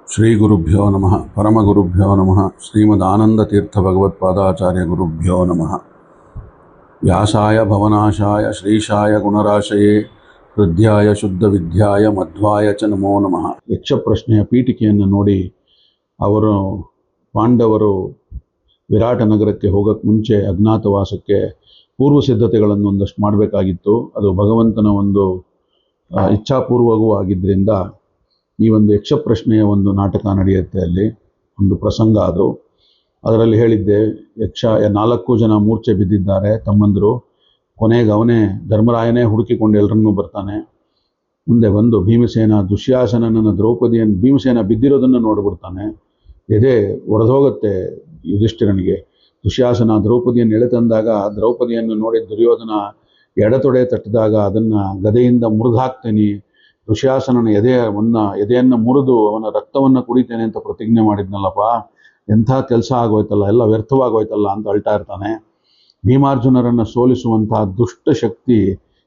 ಶ್ರೀ ಗುರುಭ್ಯೋ ನಮಃ ಪರಮಗುರುಭ್ಯೋ ನಮಃ ಶ್ರೀಮದಾನಂದತೀರ್ಥ ಭಗವತ್ಪಾದಾಚಾರ್ಯ ಗುರುಭ್ಯೋ ನಮಃ. ವ್ಯಾಸಾಯ ಭವನಾಶಾಯ ಶ್ರೀಶಾಯ ಗುಣರಾಶಯೇ ಹೃದ್ಯಾಯ ಶುದ್ಧ ವಿದ್ಯಾಯ ಮಧ್ವಾಯ ಚ ನಮೋ ನಮಃ. ಯಕ್ಷ ಪ್ರಶ್ನೆಯ ಪೀಠಿಕೆಯನ್ನು ನೋಡಿ ಅವರು ಪಾಂಡವರು ವಿರಾಟ ನಗರಕ್ಕೆ ಹೋಗಕ್ಕೆ ಮುಂಚೆ ಅಜ್ಞಾತವಾಸಕ್ಕೆ ಪೂರ್ವ ಸಿದ್ಧತೆಗಳನ್ನು ಒಂದಷ್ಟು ಮಾಡಬೇಕಾಗಿತ್ತು. ಅದು ಭಗವಂತನ ಒಂದು ಇಚ್ಛಾಪೂರ್ವಕವೂ ಆಗಿದ್ದರಿಂದ ಈ ಒಂದು ಯಕ್ಷ ಪ್ರಶ್ನೆಯ ಒಂದು ನಾಟಕ ನಡೆಯುತ್ತೆ. ಅಲ್ಲಿ ಒಂದು ಪ್ರಸಂಗ ಅದು. ಅದರಲ್ಲಿ ಹೇಳಿದ್ದೆ, ಯಕ್ಷ 4 ಜನ ಮೂರ್ಛೆ ಬಿದ್ದಿದ್ದಾರೆ ತಮ್ಮಂದರು. ಕೊನೆಗೆ ಅವನೇ ಧರ್ಮರಾಯನೇ ಹುಡುಕಿಕೊಂಡು ಎಲ್ಲರನ್ನೂ ಬರ್ತಾನೆ. ಮುಂದೆ ಬಂದು ಭೀಮಸೇನ ದುಶ್ಯಾಸನನ ದ್ರೌಪದಿಯನ್ನು ಭೀಮಸೇನ ಬಿದ್ದಿರೋದನ್ನು ನೋಡ್ಬಿಡ್ತಾನೆ. ಎದೆ ಒಡೆದೋಗುತ್ತೆ ಯುಧಿಷ್ಠಿರನಿಗೆ. ದುಶ್ಯಾಸನ ದ್ರೌಪದಿಯನ್ನು ಎಳೆತಂದಾಗ ದ್ರೌಪದಿಯನ್ನು ನೋಡಿ ದುರ್ಯೋಧನ ಎಡತೊಡೆ ತಟ್ಟಿದಾಗ ಅದನ್ನು ಗದೆಯಿಂದ ಮುರಿದಾಕ್ತೇನೆ, ದುಶ್ಯಾಸನನ ಎದೆಯನ್ನು ಮುರಿದು ಅವನ ರಕ್ತವನ್ನು ಕುಡಿತೇನೆ ಅಂತ ಪ್ರತಿಜ್ಞೆ ಮಾಡಿದ್ನಲ್ಲಪ್ಪ, ಎಂಥ ಕೆಲಸ ಆಗೋಯ್ತಲ್ಲ, ಎಲ್ಲ ವ್ಯರ್ಥವಾಗೋಯ್ತಲ್ಲ ಅಂತ ಅಳ್ತಾ ಇರ್ತಾನೆ. ಭೀಮಾರ್ಜುನರನ್ನು ಸೋಲಿಸುವಂತಹ ದುಷ್ಟ ಶಕ್ತಿ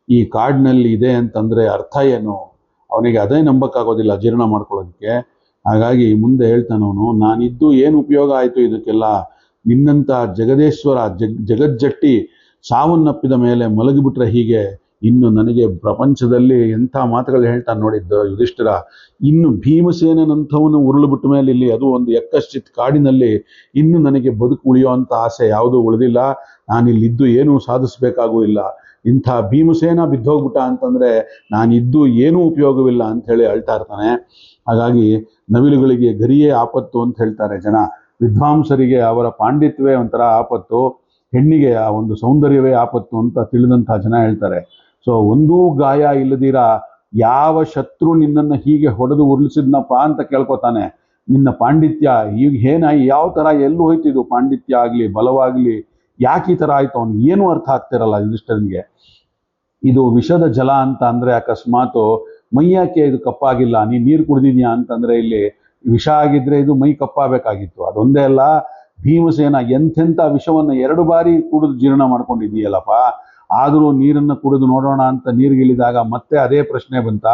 ಈ ಕಾಡಿನಲ್ಲಿ ಇದೆ ಅಂತಂದರೆ ಅರ್ಥ ಏನು? ಅವನಿಗೆ ಅದೇ ನಂಬಕ್ಕಾಗೋದಿಲ್ಲ ಜೀರ್ಣ ಮಾಡ್ಕೊಳ್ಳೋದಕ್ಕೆ. ಹಾಗಾಗಿ ಮುಂದೆ ಹೇಳ್ತಾನವನು, ನಾನಿದ್ದು ಏನು ಉಪಯೋಗ ಆಯಿತು ಇದಕ್ಕೆಲ್ಲ? ನಿನ್ನಂಥ ಜಗದೇಶ್ವರ ಜಗಜ್ಜಟ್ಟಿ ಸಾವನ್ನಪ್ಪಿದ ಮೇಲೆ ಮಲಗಿಬಿಟ್ರೆ ಹೀಗೆ ಇನ್ನು ನನಗೆ ಪ್ರಪಂಚದಲ್ಲಿ ಎಂಥ ಮಾತುಗಳು ಹೇಳ್ತಾನೆ ನೋಡಿದ್ದು ಯುಧಿಷ್ಠಿರ. ಇನ್ನು ಭೀಮಸೇನಂಥವನು ಉರುಳು ಬಿಟ್ಟ ಮೇಲೆ ಇಲ್ಲಿ ಅದು ಒಂದು ಯಕ್ಕಶ್ಚಿತ್ ಕಾಡಿನಲ್ಲಿ ಇನ್ನು ನನಗೆ ಬದುಕು ಉಳಿಯುವಂಥ ಆಸೆ ಯಾವುದೂ ಉಳಿದಿಲ್ಲ. ನಾನಿಲ್ಲಿದ್ದು ಏನೂ ಸಾಧಿಸಬೇಕಾಗೂ ಇಲ್ಲ. ಇಂಥ ಭೀಮಸೇನ ಬಿದ್ದೋಗ್ಬಿಟ್ಟ ಅಂತಂದರೆ ನಾನಿದ್ದು ಏನೂ ಉಪಯೋಗವಿಲ್ಲ ಅಂಥೇಳಿ ಅಳ್ತಾ ಇರ್ತಾನೆ. ಹಾಗಾಗಿ ನವಿಲುಗಳಿಗೆ ಗರಿಯೇ ಆಪತ್ತು ಅಂತ ಹೇಳ್ತಾರೆ ಜನ. ವಿದ್ವಾಂಸರಿಗೆ ಅವರ ಪಾಂಡಿತ್ಯವೇ ಒಂಥರ ಆಪತ್ತು, ಹೆಣ್ಣಿಗೆ ಆ ಒಂದು ಸೌಂದರ್ಯವೇ ಆಪತ್ತು ಅಂತ ತಿಳಿದಂಥ ಜನ ಹೇಳ್ತಾರೆ. ಸೊ ಒಂದೂ ಗಾಯ ಇಲ್ಲದಿರ ಯಾವ ಶತ್ರು ನಿನ್ನನ್ನು ಹೀಗೆ ಹೊಡೆದು ಉರುಳಿಸಿದ್ನಪ್ಪ ಅಂತ ಕೇಳ್ಕೊತಾನೆ. ನಿನ್ನ ಪಾಂಡಿತ್ಯ ಈಗ ಏನಾಗಿ ಯಾವ ಥರ ಎಲ್ಲೂ ಹೋಯ್ತಿದ್ದು ಪಾಂಡಿತ್ಯ ಆಗಲಿ ಬಲವಾಗಲಿ, ಯಾಕೆ ಈ ಥರ ಆಯಿತು? ಅವ್ನಿಗೆ ಏನೂ ಅರ್ಥ ಆಗ್ತಿರಲ್ಲ ಯುಧಿಷ್ಠಿರನಿಗೆ. ಇದು ವಿಷದ ಜಲ ಅಂತ ಅಂದರೆ ಅಕಸ್ಮಾತು ಮೈಯಾಕೆ ಇದು ಕಪ್ಪಾಗಿಲ್ಲ, ನೀನು ನೀರು ಕುಡಿದಿದ್ಯಾ ಅಂತಂದರೆ ಇಲ್ಲಿ ವಿಷ ಆಗಿದ್ರೆ ಇದು ಮೈ ಕಪ್ಪಾಗಬೇಕಾಗಿತ್ತು. ಅದೊಂದೇ ಅಲ್ಲ, ಭೀಮಸೇನ ಎಂಥೆಂಥ ವಿಷವನ್ನು 2 ಬಾರಿ ಕುಡಿದು ಜೀರ್ಣ ಮಾಡ್ಕೊಂಡಿದೆಯಲ್ಲಪ್ಪ. ಆದರೂ ನೀರನ್ನು ಕುಡಿದು ನೋಡೋಣ ಅಂತ ನೀರಿಗಿಳಿದಾಗ ಮತ್ತೆ ಅದೇ ಪ್ರಶ್ನೆ ಬಂತ.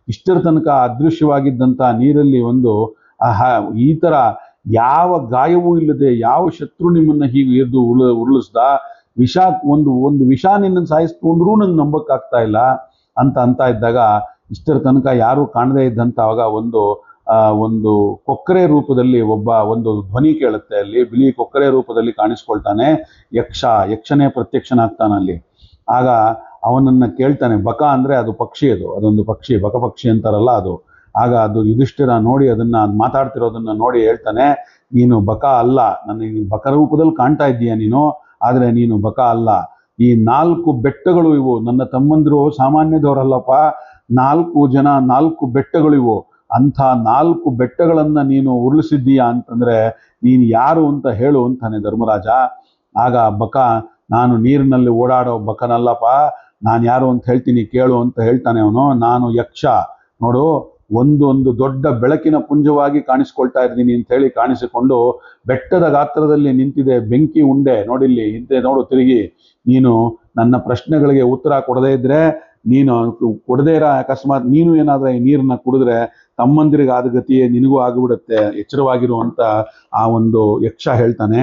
ಇಷ್ಟರ ತನಕ ಅದೃಶ್ಯವಾಗಿದ್ದಂಥ ನೀರಲ್ಲಿ ಒಂದು ಈ ಥರ ಯಾವ ಗಾಯವೂ ಇಲ್ಲದೆ ಯಾವ ಶತ್ರು ನಿಮ್ಮನ್ನು ಹೀಗೆ ಎದ್ದು ಉರುಳಿಸ್ದ? ವಿಷ ಒಂದು ವಿಷ ನಿನ್ನನ್ನು ಸಾಯಿಸ್ಕೊಂಡ್ರೂ ನಂಗೆ ನಂಬಕ್ಕಾಗ್ತಾ ಇಲ್ಲ ಅಂತ ಇದ್ದಾಗ ಇಷ್ಟರ ತನಕ ಯಾರೂ ಕಾಣದೇ ಇದ್ದಂಥ ಆವಾಗ ಒಂದು ಕೊಕ್ಕರೆ ರೂಪದಲ್ಲಿ ಒಂದು ಧ್ವನಿ ಕೇಳುತ್ತೆ. ಅಲ್ಲಿ ಬಿಳಿ ಕೊಕ್ಕರೆ ರೂಪದಲ್ಲಿ ಕಾಣಿಸ್ಕೊಳ್ತಾನೆ ಯಕ್ಷನೇ ಪ್ರತ್ಯಕ್ಷನಾಗ್ತಾನಲ್ಲಿ. ಆಗ ಅವನನ್ನು ಕೇಳ್ತಾನೆ. ಬಕ ಅಂದರೆ ಅದು ಪಕ್ಷಿ, ಅದೊಂದು ಪಕ್ಷಿ, ಬಕ ಪಕ್ಷಿ ಅಂತಾರಲ್ಲ ಅದು. ಆಗ ಅದು ಯುಧಿಷ್ಠಿರ ನೋಡಿ ಅದನ್ನು ಮಾತಾಡ್ತಿರೋದನ್ನು ನೋಡಿ ಹೇಳ್ತಾನೆ, ನೀನು ಬಕ ಅಲ್ಲ, ನನಗೆ ಬಕ ರೂಪದಲ್ಲಿ ಕಾಣ್ತಾ ಇದ್ದೀಯ ನೀನು, ಆದರೆ ನೀನು ಬಕ ಅಲ್ಲ. ಈ 4 ಬೆಟ್ಟಗಳು ಇವು, ನನ್ನ ತಮ್ಮಂದಿರು ಸಾಮಾನ್ಯದವರಲ್ಲಪ್ಪ. 4 ಜನ 4 ಬೆಟ್ಟಗಳು ಇವು. ಅಂಥ 4 ಬೆಟ್ಟಗಳನ್ನು ನೀನು ಉರುಳಿಸಿದ್ದೀಯಾ ಅಂತಂದರೆ ನೀನು ಯಾರು ಅಂತ ಹೇಳು ಅಂತಾನೆ ಧರ್ಮರಾಜ. ಆಗ ಬಕ, ನಾನು ನೀರಿನಲ್ಲಿ ಓಡಾಡೋ ಬಕನಲ್ಲಪ್ಪ, ನಾನು ಯಾರು ಅಂತ ಹೇಳ್ತೀನಿ ಕೇಳು ಅಂತ ಹೇಳ್ತಾನೆ ಅವನು. ನಾನು ಯಕ್ಷ, ನೋಡು ಒಂದು ದೊಡ್ಡ ಬೆಳಕಿನ ಪುಂಜವಾಗಿ ಕಾಣಿಸ್ಕೊಳ್ತಾ ಇದ್ದೀನಿ ಅಂತ ಹೇಳಿ ಕಾಣಿಸಿಕೊಂಡು ಬೆಟ್ಟದ ಗಾತ್ರದಲ್ಲಿ ನಿಂತಿದೆ ಬೆಂಕಿ ಉಂಡೆ, ನೋಡಿಲ್ಲಿ ಇದ್ದೆ ನೋಡು ತಿರುಗಿ. ನೀನು ನನ್ನ ಪ್ರಶ್ನೆಗಳಿಗೆ ಉತ್ತರ ಕೊಡದೇ ಇದ್ರೆ, ನೀನು ಕೊಡದೇ ಇರೋ ಅಕಸ್ಮಾತ್ ನೀನು ಏನಾದ್ರೆ ಈ ನೀರನ್ನ ಕುಡಿದ್ರೆ ತಮ್ಮಂದಿರಿಗೆ ಆದ ಗತಿಯೇ ನಿನಗೂ ಆಗಿಬಿಡುತ್ತೆ, ಎಚ್ಚರವಾಗಿರು ಅಂತ ಆ ಒಂದು ಯಕ್ಷ ಹೇಳ್ತಾನೆ.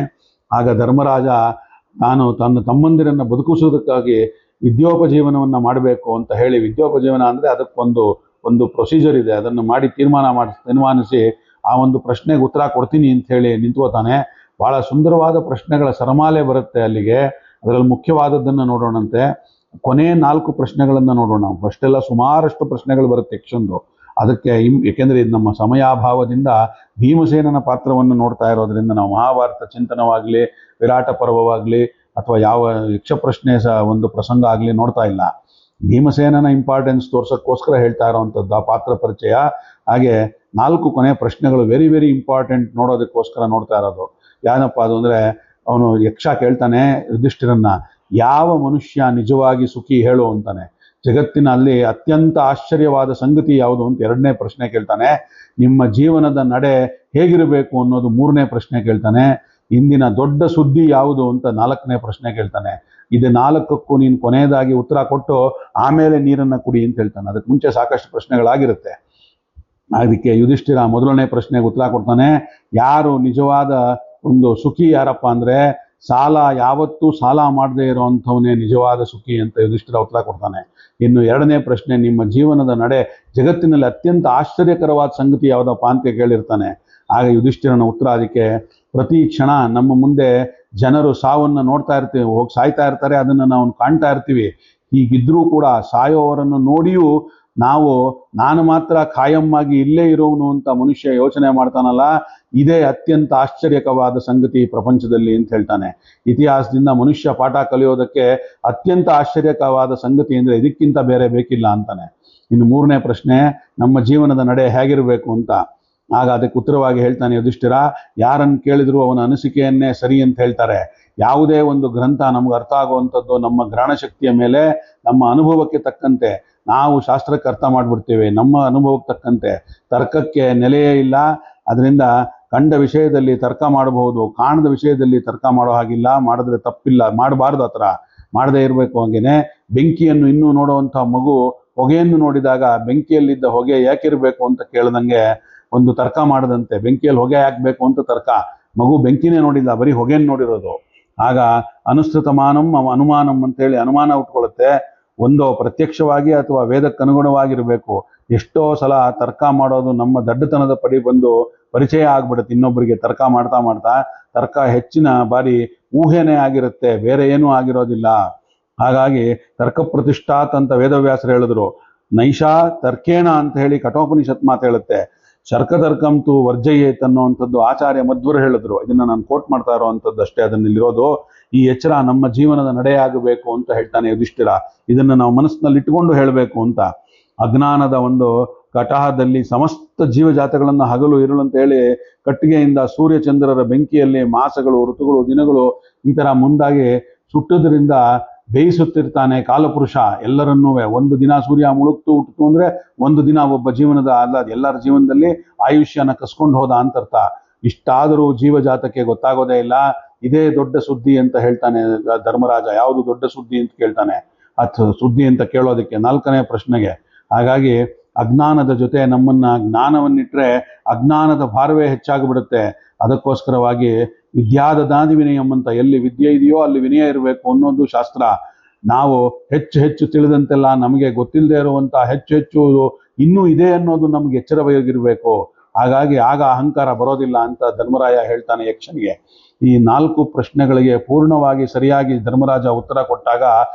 ಆಗ ಧರ್ಮರಾಜ ತಾನು ತನ್ನ ತಮ್ಮಂದಿರನ್ನು ಬದುಕಿಸೋದಕ್ಕಾಗಿ ವಿದ್ಯೋಪಜೀವನವನ್ನು ಮಾಡಬೇಕು ಅಂತ ಹೇಳಿ, ವಿದ್ಯೋಪಜೀವನ ಅಂದರೆ ಅದಕ್ಕೊಂದು ಪ್ರೊಸೀಜರ್ ಇದೆ, ಅದನ್ನು ಮಾಡಿ ತೀರ್ಮಾನಿಸಿ ಆ ಒಂದು ಪ್ರಶ್ನೆಗೆ ಉತ್ತರ ಕೊಡ್ತೀನಿ ಅಂತ ಹೇಳಿ ನಿಂತ್ಕೋತಾನೆ. ಬಹಳ ಸುಂದರವಾದ ಪ್ರಶ್ನೆಗಳ ಸರಮಾಲೆ ಬರುತ್ತೆ ಅಲ್ಲಿಗೆ. ಅದರಲ್ಲಿ ಮುಖ್ಯವಾದದ್ದನ್ನು ನೋಡೋಣಂತೆ. ಕೊನೆ 4 ಪ್ರಶ್ನೆಗಳನ್ನು ನೋಡೋಣ. ಫಸ್ಟೆಲ್ಲ ಸುಮಾರಷ್ಟು ಪ್ರಶ್ನೆಗಳು ಬರುತ್ತೆ ಯಕ್ಷಂದು. ಅದಕ್ಕೆ ಏಕೆಂದರೆ ಇದು ನಮ್ಮ ಸಮಯಾಭಾವದಿಂದ ಭೀಮಸೇನನ ಪಾತ್ರವನ್ನು ನೋಡ್ತಾ ಇರೋದ್ರಿಂದ ನಾವು ಮಹಾಭಾರತ ಚಿಂತನವಾಗಲಿ, ವಿರಾಟ ಪರ್ವವಾಗಲಿ ಅಥವಾ ಯಾವ ಯಕ್ಷ ಪ್ರಶ್ನೆ ಒಂದು ಪ್ರಸಂಗ ಆಗಲಿ ನೋಡ್ತಾ ಇಲ್ಲ. ಭೀಮಸೇನನ ಇಂಪಾರ್ಟೆನ್ಸ್ ತೋರ್ಸೋಕ್ಕೋಸ್ಕರ ಹೇಳ್ತಾ ಇರೋವಂಥದ್ದು ಆ ಪಾತ್ರ ಪರಿಚಯ. ಹಾಗೆ 4 ಕೊನೆ ಪ್ರಶ್ನೆಗಳು ವೆರಿ ವೆರಿ ಇಂಪಾರ್ಟೆಂಟ್ ನೋಡೋದಕ್ಕೋಸ್ಕರ ನೋಡ್ತಾ ಇರೋದು. ಏನಪ್ಪ ಅದು ಅಂದರೆ, ಅವನು ಯಕ್ಷ ಕೇಳ್ತಾನೆ ಯುಧಿಷ್ಠಿರನ್ನ, ಯಾವ ಮನುಷ್ಯ ನಿಜವಾಗಿ ಸುಖಿ ಹೇಳು ಅಂತಾನೆ. ಜಗತ್ತಿನಲ್ಲಿ ಅತ್ಯಂತ ಆಶ್ಚರ್ಯವಾದ ಸಂಗತಿ ಯಾವುದು ಅಂತ 2ನೇ ಪ್ರಶ್ನೆ ಕೇಳ್ತಾನೆ. ನಿಮ್ಮ ಜೀವನದ ನಡೆ ಹೇಗಿರಬೇಕು ಅನ್ನೋದು 3ನೇ ಪ್ರಶ್ನೆ ಕೇಳ್ತಾನೆ. ಇಂದಿನ ದೊಡ್ಡ ಸುದ್ದಿ ಯಾವುದು ಅಂತ 4ನೇ ಪ್ರಶ್ನೆ ಕೇಳ್ತಾನೆ. ಇದು 4ಕ್ಕೂ ನೀನು ಕೊನೆಯದಾಗಿ ಉತ್ತರ ಕೊಟ್ಟು ಆಮೇಲೆ ನೀರನ್ನು ಕುಡಿ ಅಂತ ಹೇಳ್ತಾನೆ. ಅದಕ್ಕೆ ಮುಂಚೆ ಸಾಕಷ್ಟು ಪ್ರಶ್ನೆಗಳಾಗಿರುತ್ತೆ. ಅದಕ್ಕೆ ಯುಧಿಷ್ಠಿರ ಮೊದಲನೇ ಪ್ರಶ್ನೆಗೆ ಉತ್ತರ ಕೊಡ್ತಾನೆ. ಯಾರು ನಿಜವಾದ ಒಂದು ಸುಖಿ ಯಾರಪ್ಪ ಅಂದರೆ ಯಾವತ್ತೂ ಸಾಲ ಮಾಡದೇ ಇರೋವಂಥವನೇ ನಿಜವಾದ ಸುಖಿ ಅಂತ ಯುಧಿಷ್ಠಿರ ಉತ್ತರ ಕೊಡ್ತಾನೆ. ಇನ್ನು ಎರಡನೇ ಪ್ರಶ್ನೆ, ನಿಮ್ಮ ಜೀವನದ ನಡೆ ಜಗತ್ತಿನಲ್ಲಿ ಅತ್ಯಂತ ಆಶ್ಚರ್ಯಕರವಾದ ಸಂಗತಿ ಯಾವುದಪ್ಪ ಅಂತ ಕೇಳಿರ್ತಾನೆ. ಆಗ ಯುಧಿಷ್ಠಿರನ ಉತ್ತರ ಅದಕ್ಕೆ, ಪ್ರತಿ ಕ್ಷಣ ನಮ್ಮ ಮುಂದೆ ಜನರು ಸಾವನ್ನು ನೋಡ್ತಾ ಇರ್ತೀವಿ, ಹೋಗಿ ಸಾಯ್ತಾ ಇರ್ತಾರೆ, ಅದನ್ನು ನಾವು ಕಾಣ್ತಾ ಇರ್ತೀವಿ. ಹೀಗಿದ್ರೂ ಕೂಡ ಸಾಯೋವರನ್ನು ನೋಡಿಯೂ ನಾನು ಮಾತ್ರ ಖಾಯಮ್ಮಾಗಿ ಇಲ್ಲೇ ಇರೋನು ಅಂತ ಮನುಷ್ಯ ಯೋಚನೆ ಮಾಡ್ತಾನಲ್ಲ, ಇದೇ ಅತ್ಯಂತ ಆಶ್ಚರ್ಯಕವಾದ ಸಂಗತಿ ಪ್ರಪಂಚದಲ್ಲಿ ಅಂತ ಹೇಳ್ತಾನೆ. ಇತಿಹಾಸದಿಂದ ಮನುಷ್ಯ ಪಾಠ ಕಲಿಯೋದಕ್ಕೆ ಅತ್ಯಂತ ಆಶ್ಚರ್ಯಕವಾದ ಸಂಗತಿ ಅಂದರೆ ಇದಕ್ಕಿಂತ ಬೇರೆ ಬೇಕಿಲ್ಲ ಅಂತಾನೆ. ಇನ್ನು ಮೂರನೇ ಪ್ರಶ್ನೆ, ನಮ್ಮ ಜೀವನದ ನಡೆ ಹೇಗಿರಬೇಕು ಅಂತ. ಆಗ ಅದಕ್ಕೆ ಉತ್ತರವಾಗಿ ಹೇಳ್ತಾನೆ ಯುಧಿಷ್ಠಿರ, ಯಾರನ್ನು ಕೇಳಿದ್ರು ಅವನ ಅನಿಸಿಕೆಯನ್ನೇ ಸರಿ ಅಂತ ಹೇಳ್ತಾರೆ. ಯಾವುದೇ ಒಂದು ಗ್ರಂಥ ನಮ್ಗೆ ಅರ್ಥ ಆಗುವಂಥದ್ದು ನಮ್ಮ ಗ್ರಹಣ ಶಕ್ತಿಯ ಮೇಲೆ, ನಮ್ಮ ಅನುಭವಕ್ಕೆ ತಕ್ಕಂತೆ ನಾವು ಶಾಸ್ತ್ರಕ್ಕೆ ಅರ್ಥ ಮಾಡಿಬಿಡ್ತೇವೆ. ನಮ್ಮ ಅನುಭವಕ್ಕೆ ತಕ್ಕಂತೆ ತರ್ಕಕ್ಕೆ ನೆಲೆಯೇ ಇಲ್ಲ. ಅದರಿಂದ ಕಂಡ ವಿಷಯದಲ್ಲಿ ತರ್ಕ ಮಾಡಬಹುದು, ಕಾಣದ ವಿಷಯದಲ್ಲಿ ತರ್ಕ ಮಾಡೋ ಹಾಗಿಲ್ಲ. ಮಾಡಿದ್ರೆ ತಪ್ಪಿಲ್ಲ, ಮಾಡಬಾರ್ದು, ಆ ಥರ ಮಾಡದೇ ಇರಬೇಕು. ಹಾಗೇನೆ ಬೆಂಕಿಯನ್ನು ಇನ್ನೂ ನೋಡುವಂಥ ಮಗು ಹೊಗೆಯನ್ನು ನೋಡಿದಾಗ ಬೆಂಕಿಯಲ್ಲಿದ್ದ ಹೊಗೆ ಯಾಕಿರಬೇಕು ಅಂತ ಕೇಳ್ದಂಗೆ ಒಂದು ತರ್ಕ ಮಾಡದಂತೆ, ಬೆಂಕಿಯಲ್ಲಿ ಹೊಗೆ ಹಾಕಬೇಕು ಅಂತ ತರ್ಕ. ಮಗು ಬೆಂಕಿನೇ ನೋಡಿಲ್ಲ, ಬರೀ ಹೊಗೆಯನ್ನು ನೋಡಿರೋದು. ಆಗ ಅನುಸೃತಮಾನಂ ಅನುಮಾನಂ ಅಂತೇಳಿ ಅನುಮಾನ ಉಟ್ಕೊಳ್ಳುತ್ತೆ. ಒಂದು ಪ್ರತ್ಯಕ್ಷವಾಗಿ ಅಥವಾ ವೇದಕ್ಕೆ ಅನುಗುಣವಾಗಿರಬೇಕು. ಎಷ್ಟೋ ಸಲ ತರ್ಕ ಮಾಡೋದು ನಮ್ಮ ದಡ್ಡತನದ ಪಡಿ ಬಂದು ಪರಿಚಯ ಆಗ್ಬಿಡುತ್ತೆ ಇನ್ನೊಬ್ಬರಿಗೆ. ತರ್ಕ ಮಾಡ್ತಾ ಮಾಡ್ತಾ ತರ್ಕ ಹೆಚ್ಚಿನ ಬಾರಿ ಊಹೆನೇ ಆಗಿರುತ್ತೆ, ಬೇರೆ ಏನೂ ಆಗಿರೋದಿಲ್ಲ. ಹಾಗಾಗಿ ತರ್ಕ ಪ್ರತಿಷ್ಠಾತ್ ಅಂತ ವೇದವ್ಯಾಸರು ಹೇಳಿದ್ರು. ನೈಷಾ ತರ್ಕೇಣ ಅಂತ ಹೇಳಿ ಕಠೋಪನಿಷತ್ ಮಾತು ಹೇಳುತ್ತೆ. ಶರ್ಕತರ್ಕಂತು ವರ್ಜಯೇತ್ ಅನ್ನುವಂಥದ್ದು ಆಚಾರ್ಯ ಮಧ್ವರು ಹೇಳಿದ್ರು. ಇದನ್ನ ನಾನು ಕೋಟ್ ಮಾಡ್ತಾ ಇರೋವಂಥದ್ದು ಅಷ್ಟೇ, ಅದನ್ನಲ್ಲಿರೋದು. ಈ ಎಚ್ಚರ ನಮ್ಮ ಜೀವನದ ನಡೆಯಾಗಬೇಕು ಅಂತ ಹೇಳ್ತಾನೆ ಯುಧಿಷ್ಠಿರ. ಇದನ್ನು ನಾವು ಮನಸ್ಸಿನಲ್ಲಿ ಇಟ್ಟುಕೊಂಡು ಹೇಳಬೇಕು ಅಂತ. ಅಜ್ಞಾನದ ಒಂದು ಕಟಾಹದಲ್ಲಿ ಸಮಸ್ತ ಜೀವಜಾತಗಳನ್ನು ಹಗಲು ಇರುಳು ಅಂತ ಹೇಳಿ ಕಟ್ಟಿಗೆಯಿಂದ ಸೂರ್ಯಚಂದ್ರರ ಬೆಂಕಿಯಲ್ಲಿ ಮಾಸಗಳು, ಋತುಗಳು, ದಿನಗಳು ಈ ಥರ ಮುಂದಾಗಿ ಸುಟ್ಟುದರಿಂದ ಬೇಯಿಸುತ್ತಿರ್ತಾನೆ ಕಾಲಪುರುಷ ಎಲ್ಲರನ್ನೂ. ಒಂದು ದಿನ ಸೂರ್ಯ ಮುಳುಗ್ತು ಹುಟ್ಟಿತು ಅಂದ್ರೆ ಒಂದು ದಿನ ಒಬ್ಬ ಜೀವನದ ಅಲ್ಲ, ಎಲ್ಲರ ಜೀವನದಲ್ಲಿ ಆಯುಷ್ಯನ ಕಸ್ಕೊಂಡು ಹೋದ ಅಂತರ್ಥ. ಇಷ್ಟಾದರೂ ಜೀವಜಾತಕ್ಕೆ ಗೊತ್ತಾಗೋದೇ ಇಲ್ಲ. ಇದೇ ದೊಡ್ಡ ಸುದ್ದಿ ಅಂತ ಹೇಳ್ತಾನೆ ಧರ್ಮರಾಜ. ಯಾವುದು ದೊಡ್ಡ ಸುದ್ದಿ ಅಂತ ಕೇಳ್ತಾನೆ. ಸುದ್ದಿ ಅಂತ ಕೇಳೋದಕ್ಕೆ ನಾಲ್ಕನೇ ಪ್ರಶ್ನೆಗೆ. ಹಾಗಾಗಿ ಅಜ್ಞಾನದ ಜೊತೆ ನಮ್ಮನ್ನ ಜ್ಞಾನವನ್ನಿಟ್ರೆ ಅಜ್ಞಾನದ ಭಾರವೇ ಹೆಚ್ಚಾಗಿಬಿಡುತ್ತೆ. ಅದಕ್ಕೋಸ್ಕರವಾಗಿ ವಿದ್ಯಾದದಾನಿ ವಿನಯಂ ಅಂತ, ಎಲ್ಲಿ ವಿದ್ಯೆ ಇದೆಯೋ ಅಲ್ಲಿ ವಿನಯ ಇರಬೇಕು ಅನ್ನೋದು ಶಾಸ್ತ್ರ. ನಾವು ಹೆಚ್ಚು ಹೆಚ್ಚು ತಿಳಿದಂತೆಲ್ಲ ನಮಗೆ ಗೊತ್ತಿಲ್ಲದೆ ಇರುವಂಥ ಹೆಚ್ಚು ಹೆಚ್ಚು ಇನ್ನೂ ಇದೆ ಅನ್ನೋದು ನಮ್ಗೆ ಎಚ್ಚರವಾಗಿರಬೇಕು. ಹಾಗಾಗಿ ಆಗ ಅಹಂಕಾರ ಬರೋದಿಲ್ಲ ಅಂತ ಧರ್ಮರಾಯ ಹೇಳ್ತಾನೆ ಯಕ್ಷನಿಗೆ. ಈ 4 ಪ್ರಶ್ನೆಗಳಿಗೆ ಪೂರ್ಣವಾಗಿ ಸರಿಯಾಗಿ ಧರ್ಮರಾಜ ಉತ್ತರ ಕೊಟ್ಟಾಗ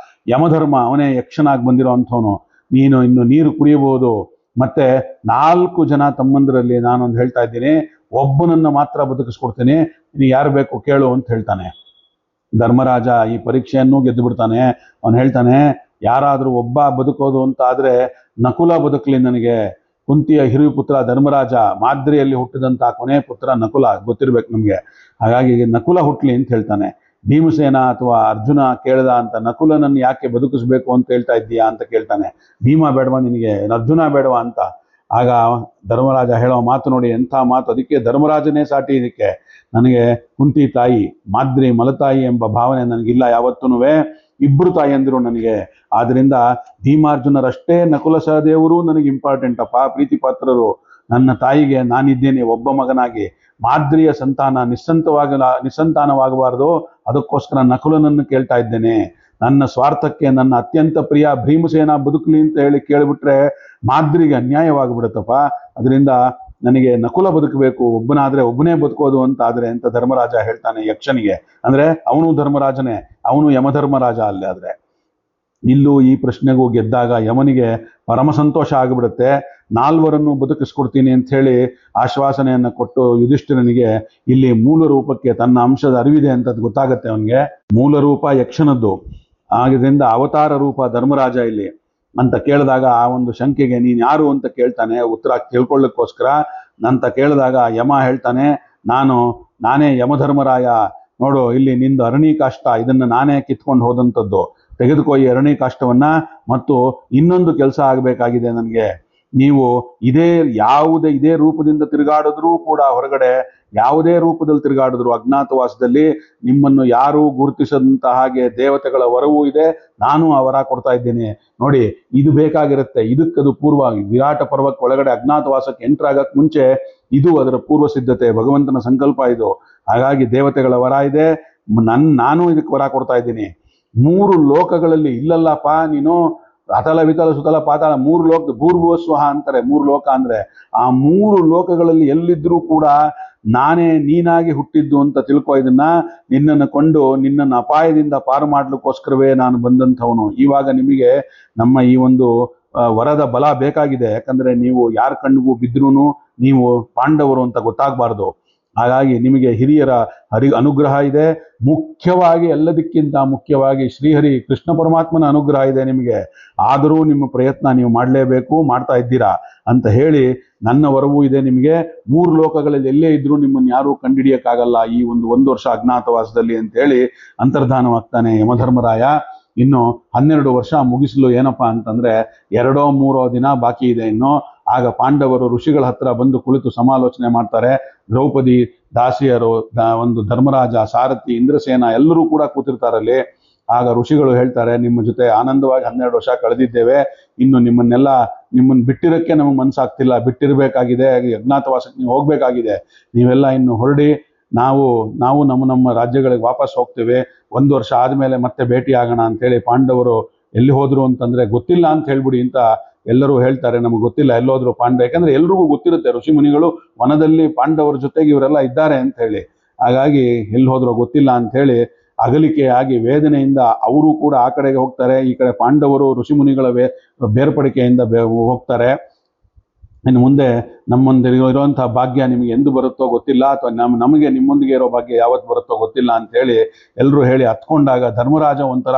ಯಮಧರ್ಮ, ಅವನೇ ಯಕ್ಷನಾಗಿ ಬಂದಿರೋ ಅಂಥವನು, ನೀನು ಇನ್ನು ನೀರು ಕುಡಿಯಬಹುದು, ಮತ್ತೆ 4 ಜನ ತಮ್ಮಂದಿರಲ್ಲಿ ನಾನೊಂದು ಹೇಳ್ತಾ ಇದ್ದೀನಿ, ಒಬ್ಬನನ್ನು ಮಾತ್ರ ಬದುಕಿಸ್ಕೊಡ್ತೀನಿ, ನೀನು ಯಾರು ಬೇಕು ಕೇಳು ಅಂತ ಹೇಳ್ತಾನೆ. ಧರ್ಮರಾಜ ಈ ಪರೀಕ್ಷೆಯನ್ನು ಗೆದ್ದು ಬಿಡ್ತಾನೆ. ಅವನು ಹೇಳ್ತಾನೆ, ಯಾರಾದರೂ ಒಬ್ಬ ಬದುಕೋದು ಅಂತ ಆದ್ರೆ ನಕುಲ ಬದುಕಲಿ ನನಗೆ. ಕುಂತಿಯ ಹಿರಿಯ ಪುತ್ರ ಧರ್ಮರಾಜ, ಮಾದ್ರಿಯಲ್ಲಿ ಹುಟ್ಟಿದಂತ ಕೊನೆ ಪುತ್ರ ನಕುಲ, ಗೊತ್ತಿರ್ಬೇಕು ನಮ್ಗೆ. ಹಾಗಾಗಿ ನಕುಲ ಹುಟ್ಲಿ ಅಂತ ಹೇಳ್ತಾನೆ. ಭೀಮಸೇನ ಅಥವಾ ಅರ್ಜುನ ಕೇಳ್ದ ಅಂತ ನಕುಲನನ್ನು ಯಾಕೆ ಬದುಕಿಸ್ಬೇಕು ಅಂತ ಹೇಳ್ತಾ ಇದ್ದೀಯಾ ಅಂತ ಕೇಳ್ತಾನೆ. ಭೀಮ ಬೇಡವಾ ನಿನಗೆ, ಅರ್ಜುನ ಬೇಡವಾ ಅಂತ. ಆಗ ಧರ್ಮರಾಜ ಹೇಳೋ ಮಾತು ನೋಡಿ ಎಂಥ ಮಾತು. ಅದಕ್ಕೆ ಧರ್ಮರಾಜನೇ ಸಾಟಿ ಇದಕ್ಕೆ. ನನಗೆ ಕುಂತಿ ತಾಯಿ, ಮಾದ್ರಿ ಮಲತಾಯಿ ಎಂಬ ಭಾವನೆ ನನಗಿಲ್ಲ ಯಾವತ್ತೂ. ಇಬ್ಬರು ತಾಯಿಯಂದಿರು ನನಗೆ. ಆದ್ರಿಂದ ಭೀಮಾರ್ಜುನರಷ್ಟೇ ನಕುಲ ಸಹದೇವರು ನನಗೆ ಇಂಪಾರ್ಟೆಂಟ್ ಅಪ್ಪ, ಪ್ರೀತಿ ಪಾತ್ರರು. ನನ್ನ ತಾಯಿಗೆ ನಾನಿದ್ದೇನೆ ಒಬ್ಬ ಮಗನಾಗಿ. ಮಾದ್ರಿಯ ಸಂತಾನ ನಿಸ್ಸಂತಾನವಾಗಬಾರದು, ಅದಕ್ಕೋಸ್ಕರ ನಕುಲನನ್ನು ಕೇಳ್ತಾ ಇದ್ದೇನೆ. ನನ್ನ ಸ್ವಾರ್ಥಕ್ಕೆ ನನ್ನ ಅತ್ಯಂತ ಪ್ರಿಯ ಭೀಮಸೇನ ಬದುಕಲಿ ಅಂತ ಹೇಳಿ ಕೇಳಿಬಿಟ್ರೆ ಮಾದ್ರಿಗೆ ಅನ್ಯಾಯವಾಗಿಬಿಡುತ್ತಪ್ಪ. ಅದರಿಂದ ನನಗೆ ನಕುಲ ಬದುಕಬೇಕು, ಒಬ್ಬನಾದ್ರೆ ಒಬ್ಬನೇ ಬದುಕೋದು ಅಂತ ಆದ್ರೆ ಅಂತ ಧರ್ಮರಾಜ ಹೇಳ್ತಾನೆ ಯಕ್ಷನಿಗೆ. ಅಂದ್ರೆ ಅವನು ಧರ್ಮರಾಜನೇ, ಅವನು ಯಮಧರ್ಮರಾಜ ಅಲ್ಲೇ. ಆದ್ರೆ ಇಲ್ಲೂ ಈ ಪ್ರಶ್ನೆಗೂ ಗೆದ್ದಾಗ ಯಮನಿಗೆ ಪರಮ ಸಂತೋಷ ಆಗಿಬಿಡುತ್ತೆ. 4 ಬದುಕಿಸ್ಕೊಡ್ತೀನಿ ಅಂತ ಹೇಳಿ ಆಶ್ವಾಸನೆಯನ್ನು ಕೊಟ್ಟು ಯುಧಿಷ್ಠಿರನಿಗೆ ಇಲ್ಲಿ ಮೂಲ ರೂಪಕ್ಕೆ ತನ್ನ ಅಂಶದ ಅರಿವಿದೆ ಅಂತ ಗೊತ್ತಾಗತ್ತೆ ಅವನಿಗೆ. ಮೂಲ ರೂಪ ಯಕ್ಷನದ್ದು, ಆದ್ದರಿಂದ ಅವತಾರ ರೂಪ ಧರ್ಮರಾಜ ಇಲ್ಲಿ ಅಂತ ಕೇಳಿದಾಗ ಆ ಒಂದು ಶಂಕೆಗೆ ನೀನು ಯಾರು ಅಂತ ಕೇಳ್ತಾನೆ. ಉತ್ತರ ಕೇಳ್ಕೊಳ್ಳೋಕ್ಕೋಸ್ಕರ ಅಂತ ಕೇಳಿದಾಗ ಯಮ ಹೇಳ್ತಾನೆ, ನಾನೇ ಯಮಧರ್ಮರಾಯ. ನೋಡು ಇಲ್ಲಿ ನಿಂದು ಅರಣಿ ಕಾಷ್ಟ, ಇದನ್ನು ನಾನೇ ಕಿತ್ಕೊಂಡು ಹೋದಂಥದ್ದು. ತೆಗೆದುಕೋ ಈ ಅರಣಿ ಕಾಷ್ಟವನ್ನ, ಮತ್ತು ಇನ್ನೊಂದು ಕೆಲಸ ಆಗಬೇಕಾಗಿದೆ ನನಗೆ. ನೀವು ಇದೇ ರೂಪದಿಂದ ತಿರುಗಾಡಿದ್ರೂ ಕೂಡ, ಹೊರಗಡೆ ಯಾವುದೇ ರೂಪದಲ್ಲಿ ತಿರುಗಾಡಿದ್ರು ಅಜ್ಞಾತವಾಸದಲ್ಲಿ ನಿಮ್ಮನ್ನು ಯಾರು ಗುರುತಿಸದಂತ ಹಾಗೆ ದೇವತೆಗಳ ವರವೂ ಇದೆ, ನಾನು ಆ ವರ ಕೊಡ್ತಾ ಇದ್ದೇನೆ ನೋಡಿ. ಇದು ಬೇಕಾಗಿರುತ್ತೆ. ಇದಕ್ಕದು ಪೂರ್ವ ವಿರಾಟ ಪರ್ವಕ್ಕೆ ಒಳಗಡೆ ಅಜ್ಞಾತವಾಸಕ್ಕೆ ಎಂಟರ್ ಆಗಕ್ ಮುಂಚೆ ಇದು ಅದರ ಪೂರ್ವ ಸಿದ್ಧತೆ, ಭಗವಂತನ ಸಂಕಲ್ಪ ಇದು. ಹಾಗಾಗಿ ದೇವತೆಗಳ ವರ ಇದೆ, ನಾನು ಇದಕ್ಕೆ ವರ ಕೊಡ್ತಾ ಇದ್ದೀನಿ. 3 ಲೋಕಗಳಲ್ಲಿ ಇಲ್ಲಲ್ಲಪ್ಪ ನೀನು ಅತಲ ವಿತಲ ಸುತಲ ಪಾತಾಳ 3 ಲೋಕ, ಭೂರ್ಭುವಸ್ವಹ ಅಂತಾರೆ 3 ಲೋಕ ಅಂದ್ರೆ. ಆ 3 ಲೋಕಗಳಲ್ಲಿ ಎಲ್ಲಿದ್ರೂ ಕೂಡ ನಾನೇ ನೀನಾಗಿ ಹುಟ್ಟಿದ್ದು ಅಂತ ತಿಳ್ಕೊ. ಇದನ್ನ ನಿನ್ನನ್ನು ಕೊಂಡು ನಿನ್ನನ್ನು ಅಪಾಯದಿಂದ ಪಾರು ಮಾಡ್ಲಿಕ್ಕೋಸ್ಕರವೇ ನಾನು ಬಂದಂಥವನು. ಇವಾಗ ನಿಮಗೆ ನಮ್ಮ ಈ ಒಂದು ವರದ ಬಲ ಬೇಕಾಗಿದೆ. ಯಾಕಂದ್ರೆ ನೀವು ಯಾರ ಕಣ್ಣಿಗೂ ಬಿದ್ರೂ ನೀವು ಪಾಂಡವರು ಅಂತ ಗೊತ್ತಾಗಬಾರ್ದು. ಹಾಗಾಗಿ ನಿಮಗೆ ಹಿರಿಯರ ಅನುಗ್ರಹ ಇದೆ. ಮುಖ್ಯವಾಗಿ ಎಲ್ಲದಕ್ಕಿಂತ ಮುಖ್ಯವಾಗಿ ಶ್ರೀಹರಿ ಕೃಷ್ಣ ಪರಮಾತ್ಮನ ಅನುಗ್ರಹ ಇದೆ ನಿಮಗೆ. ಆದರೂ ನಿಮ್ಮ ಪ್ರಯತ್ನ ನೀವು ಮಾಡಲೇಬೇಕು, ಮಾಡ್ತಾ ಇದ್ದೀರಾ ಅಂತ ಹೇಳಿ ನನ್ನ ವರವೂ ಇದೆ ನಿಮಗೆ. 3 ಲೋಕಗಳಲ್ಲಿ ಎಲ್ಲೇ ಇದ್ರೂ ನಿಮ್ಮನ್ನು ಯಾರೂ ಕಂಡಿಡಿಯಕ್ಕಾಗಲ್ಲ ಈ ಒಂದು ವರ್ಷ ಅಜ್ಞಾತವಾಸದಲ್ಲಿ ಅಂತ ಹೇಳಿ ಅಂತರ್ಧಾನವಾಗ್ತಾನೆ ಯಮಧರ್ಮರಾಯ. ಇನ್ನು 12 ವರ್ಷ ಮುಗಿಸಲು ಏನಪ್ಪಾ ಅಂತಂದ್ರೆ 2-3 ದಿನ ಬಾಕಿ ಇದೆ ಇನ್ನು. ಆಗ ಪಾಂಡವರು ಋಷಿಗಳ ಹತ್ರ ಬಂದು ಕುಳಿತು ಸಮಾಲೋಚನೆ ಮಾಡ್ತಾರೆ. ದ್ರೌಪದಿ, ದಾಸಿಯರು, ಒಂದು ಧರ್ಮರಾಜ, ಸಾರಥಿ, ಇಂದ್ರಸೇನ ಎಲ್ಲರೂ ಕೂಡ ಕೂತಿರ್ತಾರಲ್ಲಿ. ಆಗ ಋಷಿಗಳು ಹೇಳ್ತಾರೆ, ನಿಮ್ಮ ಜೊತೆ ಆನಂದವಾಗಿ 12 ವರ್ಷ ಕಳೆದಿದ್ದೇವೆ, ಇನ್ನು ನಿಮ್ಮನ್ನು ಬಿಟ್ಟಿರಕ್ಕೆ ನಮಗೆ ಮನಸ್ಸಾಗ್ತಿಲ್ಲ, ಬಿಟ್ಟಿರ್ಬೇಕಾಗಿದೆ, ಅಜ್ಞಾತವಾಸಕ್ಕೆ ನೀವು ಹೋಗ್ಬೇಕಾಗಿದೆ, ನೀವೆಲ್ಲ ಇನ್ನು ಹೊರಡಿ, ನಾವು ನಮ್ಮ ರಾಜ್ಯಗಳಿಗೆ ವಾಪಸ್ ಹೋಗ್ತೇವೆ, 1 ವರ್ಷ ಆದ್ಮೇಲೆ ಮತ್ತೆ ಭೇಟಿ ಆಗೋಣ ಅಂತೇಳಿ. ಪಾಂಡವರು ಎಲ್ಲಿ ಹೋದ್ರು ಅಂತಂದ್ರೆ ಗೊತ್ತಿಲ್ಲ ಅಂತ ಹೇಳ್ಬಿಡಿ ಅಂತ ಎಲ್ಲರೂ ಹೇಳ್ತಾರೆ. ನಮಗೆ ಗೊತ್ತಿಲ್ಲ ಎಲ್ಲೋದ್ರು ಪಾಂಡವ, ಯಾಕಂದ್ರೆ ಎಲ್ರಿಗೂ ಗೊತ್ತಿರುತ್ತೆ ಋಷಿ ಮುನಿಗಳು ವನದಲ್ಲಿ ಪಾಂಡವರ ಜೊತೆಗೆ ಇವರೆಲ್ಲ ಇದ್ದಾರೆ ಅಂತ ಹೇಳಿ. ಹಾಗಾಗಿ ಎಲ್ಲಿ ಹೋದ್ರೋ ಗೊತ್ತಿಲ್ಲ ಅಂತ ಹೇಳಿ ಅಗಲಿಕೆ ಆಗಿ ವೇದನೆಯಿಂದ ಅವರು ಕೂಡ ಆ ಕಡೆಗೆ ಹೋಗ್ತಾರೆ, ಈ ಕಡೆ ಪಾಂಡವರು ಋಷಿ ಮುನಿಗಳ ಬೇರ್ಪಡಿಕೆಯಿಂದ ಹೋಗ್ತಾರೆ. ಇನ್ನು ಮುಂದೆ ನಮ್ಮೊಂದಿಗೆ ಇರುವಂತಹ ಭಾಗ್ಯ ನಿಮಗೆ ಎಂದು ಬರುತ್ತೋ ಗೊತ್ತಿಲ್ಲ, ಅಥವಾ ನಮಗೆ ನಿಮ್ಮೊಂದಿಗೆ ಇರೋ ಭಾಗ್ಯ ಯಾವತ್ತು ಬರುತ್ತೋ ಗೊತ್ತಿಲ್ಲ ಅಂತ ಹೇಳಿ ಎಲ್ಲರೂ ಹೇಳಿ ಹತ್ಕೊಂಡಾಗ ಧರ್ಮರಾಜ ಒಂಥರ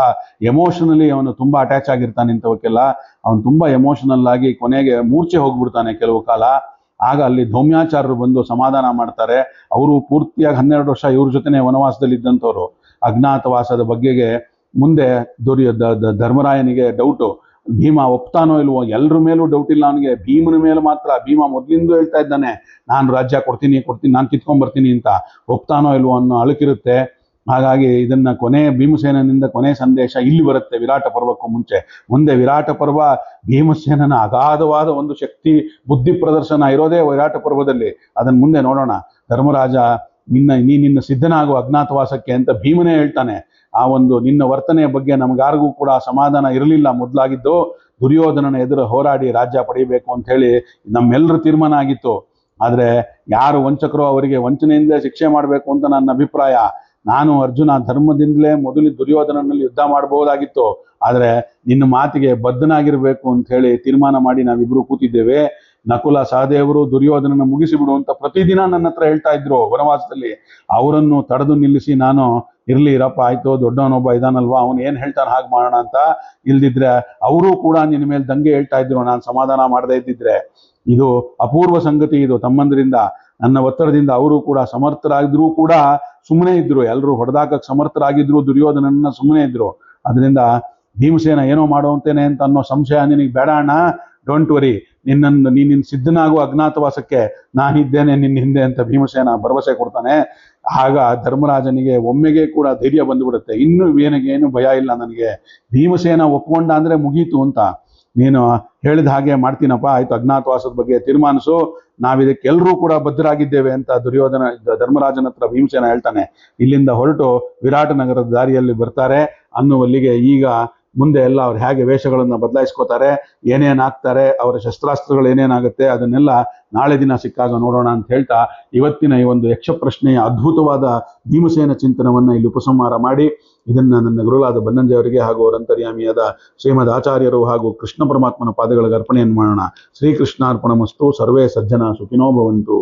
ಎಮೋಷನಲಿ ಅವನು ತುಂಬಾ ಅಟ್ಯಾಚ್ ಆಗಿರ್ತಾನೆ ಇಂಥವಕ್ಕೆಲ್ಲ. ಅವನು ತುಂಬಾ ಎಮೋಷನಲ್ ಆಗಿ ಕೊನೆಗೆ ಮೂರ್ಛೆ ಹೋಗ್ಬಿಡ್ತಾನೆ ಕೆಲವು ಕಾಲ. ಆಗ ಅಲ್ಲಿ ಧೌಮ್ಯಾಚಾರ್ಯರು ಬಂದು ಸಮಾಧಾನ ಮಾಡ್ತಾರೆ. ಅವರು ಪೂರ್ತಿಯಾಗಿ 12 ವರ್ಷ ಇವ್ರ ಜೊತೆನೆ ವನವಾಸದಲ್ಲಿ ಇದ್ದಂಥವ್ರು. ಅಜ್ಞಾತವಾಸದ ಬಗ್ಗೆಗೆ ಮುಂದೆ ಧರ್ಮರಾಯನಿಗೆ ಡೌಟು, ಭೀಮ ಒಪ್ತಾನೋ ಇಲ್ವೋ, ಎಲ್ರ ಮೇಲೂ ಡೌಟ್ ಇಲ್ಲ ಅವನಿಗೆ, ಭೀಮನ ಮೇಲೆ ಮಾತ್ರ. ಭೀಮ ಮೊದ್ಲಿಂದ ಹೇಳ್ತಾ ಇದ್ದಾನೆ, ನಾನು ರಾಜ್ಯ ಕೊಡ್ತೀನಿ, ನಾನು ಕಿತ್ಕೊಂಡ್ಬರ್ತೀನಿ ಅಂತ. ಒಪ್ತಾನೋ ಇಲ್ವೋ ಅನ್ನೋ ಅಳುಕಿರುತ್ತೆ. ಹಾಗಾಗಿ ಇದನ್ನ ಭೀಮಸೇನನಿಂದ ಕೊನೆ ಸಂದೇಶ ಇಲ್ಲಿ ಬರುತ್ತೆ ವಿರಾಟ ಪರ್ವಕ್ಕೂ ಮುಂದೆ ವಿರಾಟ ಪರ್ವ ಭೀಮಸೇನನ ಅಗಾಧವಾದ ಒಂದು ಶಕ್ತಿ ಬುದ್ಧಿ ಪ್ರದರ್ಶನ ಇರೋದೇ ವಿರಾಟ ಪರ್ವದಲ್ಲಿ. ಅದನ್ನ ಮುಂದೆ ನೋಡೋಣ. ಧರ್ಮರಾಜ ನಿನ್ನ ಸಿದ್ಧನಾಗುವ ಅಜ್ಞಾತವಾಸಕ್ಕೆ ಅಂತ ಭೀಮನೇ ಹೇಳ್ತಾನೆ. ಆ ಒಂದು ನಿನ್ನ ವರ್ತನೆಯ ಬಗ್ಗೆ ನಮಗಾರಿಗೂ ಕೂಡ ಸಮಾಧಾನ ಇರಲಿಲ್ಲ ಮೊದಲಾಗಿದ್ದು. ದುರ್ಯೋಧನನ ಎದುರು ಹೋರಾಡಿ ರಾಜ್ಯ ಪಡೆಯಬೇಕು ಅಂತ ಹೇಳಿ ನಮ್ಮೆಲ್ಲರ ತೀರ್ಮಾನ ಆಗಿತ್ತು. ಆದ್ರೆ ಯಾರು ವಂಚಕರೋ ಅವರಿಗೆ ವಂಚನೆಯಿಂದಲೇ ಶಿಕ್ಷೆ ಮಾಡಬೇಕು ಅಂತ ನನ್ನ ಅಭಿಪ್ರಾಯ. ನಾನು ಅರ್ಜುನ ಧರ್ಮದಿಂದಲೇ ಮೊದಲು ದುರ್ಯೋಧನನಲ್ಲಿ ಯುದ್ಧ ಮಾಡಬಹುದಾಗಿತ್ತು. ಆದ್ರೆ ನಿನ್ನ ಮಾತಿಗೆ ಬದ್ಧನಾಗಿರ್ಬೇಕು ಅಂತ ಹೇಳಿ ತೀರ್ಮಾನ ಮಾಡಿ ನಾವಿಬ್ರು ಕೂತಿದ್ದೇವೆ. ನಕುಲ ಸಹದೇವರು ದುರ್ಯೋಧನನ ಮುಗಿಸಿಬಿಡು ಅಂತ ಪ್ರತಿದಿನ ನನ್ನ ಹತ್ರ ಹೇಳ್ತಾ ಇದ್ರು ವನವಾಸದಲ್ಲಿ. ಅವರನ್ನು ತಡೆದು ನಿಲ್ಲಿಸಿ ನಾನು ಇರ್ಲಿ ಇರಪ್ಪ, ಆಯ್ತು ದೊಡ್ಡವನೊಬ್ಬ ಇದಾನಲ್ವಾ, ಅವನು ಏನ್ ಹೇಳ್ತಾನೆ ಹಾಗೆ ಮಾಡೋಣ ಅಂತ. ಇಲ್ದಿದ್ರೆ ಅವರು ಕೂಡ ನಿನ್ನ ಮೇಲೆ ದಂಗೆ ಹೇಳ್ತಾ ಇದ್ರು ನಾನು ಸಮಾಧಾನ ಮಾಡದೇ ಇದ್ದಿದ್ರೆ. ಇದು ಅಪೂರ್ವ ಸಂಗತಿ. ಇದು ತಮ್ಮಂದ್ರಿಂದ ನನ್ನ ಒತ್ತಡದಿಂದ ಅವರು ಕೂಡ ಸಮರ್ಥರಾಗಿದ್ರು ಕೂಡ ಸುಮ್ಮನೆ ಇದ್ರು. ಎಲ್ಲರೂ ಹೊಡೆದಾಕಕ್ಕೆ ಸಮರ್ಥರಾಗಿದ್ರು, ದುರ್ಯೋಧನನ್ನ ಸುಮ್ಮನೆ ಇದ್ರು. ಅದರಿಂದ ಭೀಮಸೇನ ಏನೋ ಮಾಡುವಂತೇನೆ ಅಂತ ಅನ್ನೋ ಸಂಶಯ ನಿನಗೆ ಬೇಡ ಅಣ್ಣ, ಡೋಂಟ್ ವರಿ, ನೀನಿನ್ ಸಿದ್ಧನಾಗುವ ಅಜ್ಞಾತವಾಸಕ್ಕೆ ನಾನಿದ್ದೇನೆ ನಿನ್ನ ಹಿಂದೆ ಅಂತ ಭೀಮಸೇನ ಭರವಸೆ ಕೊಡ್ತಾನೆ. ಆಗ ಧರ್ಮರಾಜನಿಗೆ ಒಮ್ಮೆಗೆ ಕೂಡ ಧೈರ್ಯ ಬಂದುಬಿಡುತ್ತೆ. ಇನ್ನು ಏನು ಭಯ ಇಲ್ಲ ನನಗೆ, ಭೀಮಸೇನ ಒಪ್ಕೊಂಡ ಅಂದ್ರೆ ಮುಗೀತು ಅಂತ. ನೀನು ಹೇಳಿದ ಹಾಗೆ ಮಾಡ್ತೀನಪ್ಪ, ಆಯ್ತು ಅಜ್ಞಾತವಾಸದ ಬಗ್ಗೆ ತೀರ್ಮಾನಿಸು, ನಾವಿದಕ್ಕೆ ಎಲ್ಲರೂ ಕೂಡ ಬದ್ಧರಾಗಿದ್ದೇವೆ ಅಂತ ಧರ್ಮರಾಜನ ಹತ್ರ ಭೀಮಸೇನ ಹೇಳ್ತಾನೆ. ಇಲ್ಲಿಂದ ಹೊರಟು ವಿರಾಟ ನಗರದ ದಾರಿಯಲ್ಲಿ ಬರ್ತಾರೆ ಅನ್ನುವಲ್ಲಿಗೆ ಈಗ ಮುಂದೆ ಎಲ್ಲ ಅವ್ರು ಹೇಗೆ ವೇಷಗಳನ್ನ ಬದಲಾಯಿಸ್ಕೋತಾರೆ, ಏನೇನಾಗ್ತಾರೆ, ಅವರ ಶಸ್ತ್ರಾಸ್ತ್ರಗಳು ಏನೇನಾಗುತ್ತೆ ಅದನ್ನೆಲ್ಲ ನಾಳೆ ದಿನ ಸಿಕ್ಕಾಗ ನೋಡೋಣ ಅಂತ ಹೇಳ್ತಾ ಇವತ್ತಿನ ಈ ಒಂದು ಯಕ್ಷ ಪ್ರಶ್ನೆಯ ಅದ್ಭುತವಾದ ಭೀಮಸೇನ ಚಿಂತನವನ್ನ ಇಲ್ಲಿ ಉಪಸಂಹಾರ ಮಾಡಿ ಇದನ್ನ ನನ್ನ ಗುರುಗಳಾದ ಬನ್ನಂಜೆ ಅವರಿಗೆ ಹಾಗೂ ಅವರ ಅಂತರ್ಯಾಮಿಯಾದ ಶ್ರೀಮದ್ ಆಚಾರ್ಯರು ಹಾಗೂ ಕೃಷ್ಣ ಪರಮಾತ್ಮನ ಪಾದಗಳಿಗೆ ಅರ್ಪಣೆಯನ್ನು ಮಾಡೋಣ. ಶ್ರೀಕೃಷ್ಣಾರ್ಪಣಮಸ್ತು. ಸರ್ವೇ ಸಜ್ಜನ ಸುಖಿನೋ ಭವಂತು.